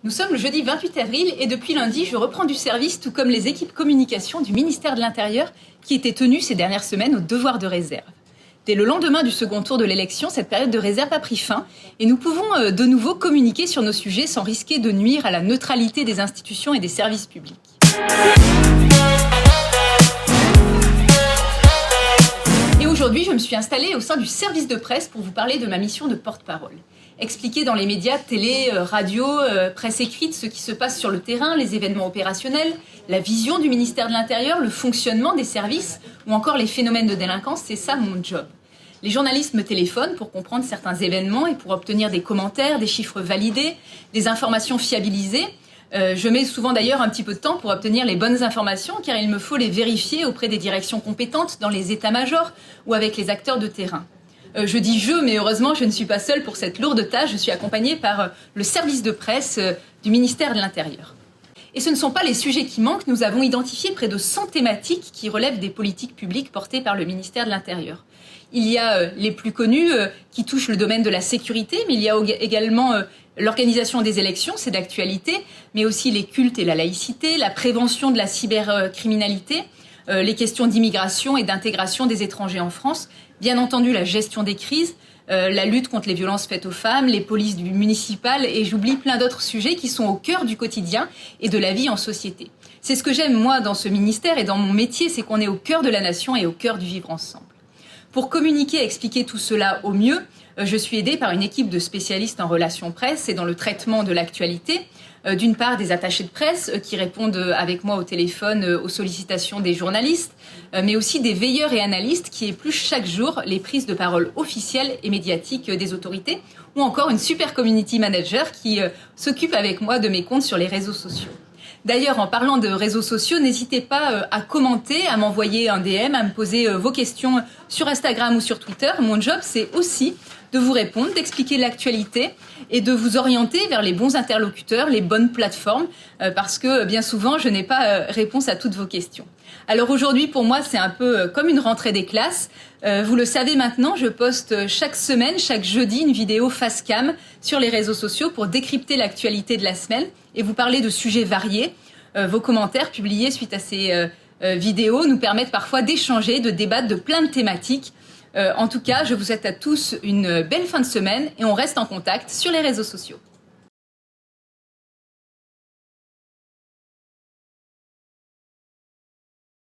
Nous sommes le jeudi 28 avril et depuis lundi, je reprends du service, tout comme les équipes communication du ministère de l'Intérieur qui étaient tenues ces dernières semaines au devoir de réserve. Dès le lendemain du second tour de l'élection, cette période de réserve a pris fin et nous pouvons de nouveau communiquer sur nos sujets sans risquer de nuire à la neutralité des institutions et des services publics. Et aujourd'hui, je me suis installée au sein du service de presse pour vous parler de ma mission de porte-parole. Expliquer dans les médias, télé, radio, presse écrite ce qui se passe sur le terrain, les événements opérationnels, la vision du ministère de l'Intérieur, le fonctionnement des services ou encore les phénomènes de délinquance, c'est ça mon job. Les journalistes me téléphonent pour comprendre certains événements et pour obtenir des commentaires, des chiffres validés, des informations fiabilisées. Je mets souvent d'ailleurs un petit peu de temps pour obtenir les bonnes informations car il me faut les vérifier auprès des directions compétentes dans les états-majors ou avec les acteurs de terrain. Je dis je, mais heureusement, je ne suis pas seule pour cette lourde tâche. Je suis accompagnée par le service de presse du ministère de l'Intérieur. Et ce ne sont pas les sujets qui manquent. Nous avons identifié près de 100 thématiques qui relèvent des politiques publiques portées par le ministère de l'Intérieur. Il y a les plus connus qui touchent le domaine de la sécurité, mais il y a également l'organisation des élections, c'est d'actualité, mais aussi les cultes et la laïcité, la prévention de la cybercriminalité, les questions d'immigration et d'intégration des étrangers en France, bien entendu la gestion des crises, la lutte contre les violences faites aux femmes, les polices municipales et j'oublie plein d'autres sujets qui sont au cœur du quotidien et de la vie en société. C'est ce que j'aime moi dans ce ministère et dans mon métier, c'est qu'on est au cœur de la nation et au cœur du vivre ensemble. Pour communiquer et expliquer tout cela au mieux, je suis aidée par une équipe de spécialistes en relations presse et dans le traitement de l'actualité. D'une part, des attachés de presse qui répondent avec moi au téléphone aux sollicitations des journalistes, mais aussi des veilleurs et analystes qui épluchent chaque jour les prises de parole officielles et médiatiques des autorités, ou encore une super community manager qui s'occupe avec moi de mes comptes sur les réseaux sociaux. D'ailleurs, en parlant de réseaux sociaux, n'hésitez pas à commenter, à m'envoyer un DM, à me poser vos questions sur Instagram ou sur Twitter. Mon job, c'est aussi de vous répondre, d'expliquer l'actualité et de vous orienter vers les bons interlocuteurs, les bonnes plateformes, parce que bien souvent, je n'ai pas réponse à toutes vos questions. Alors aujourd'hui, pour moi, c'est un peu comme une rentrée des classes. Vous le savez maintenant, je poste chaque semaine, chaque jeudi, une vidéo face cam sur les réseaux sociaux pour décrypter l'actualité de la semaine et vous parler de sujets variés. Vos commentaires publiés suite à ces vidéos nous permettent parfois d'échanger, de débattre de plein de thématiques. En tout cas, je vous souhaite à tous une belle fin de semaine et on reste en contact sur les réseaux sociaux.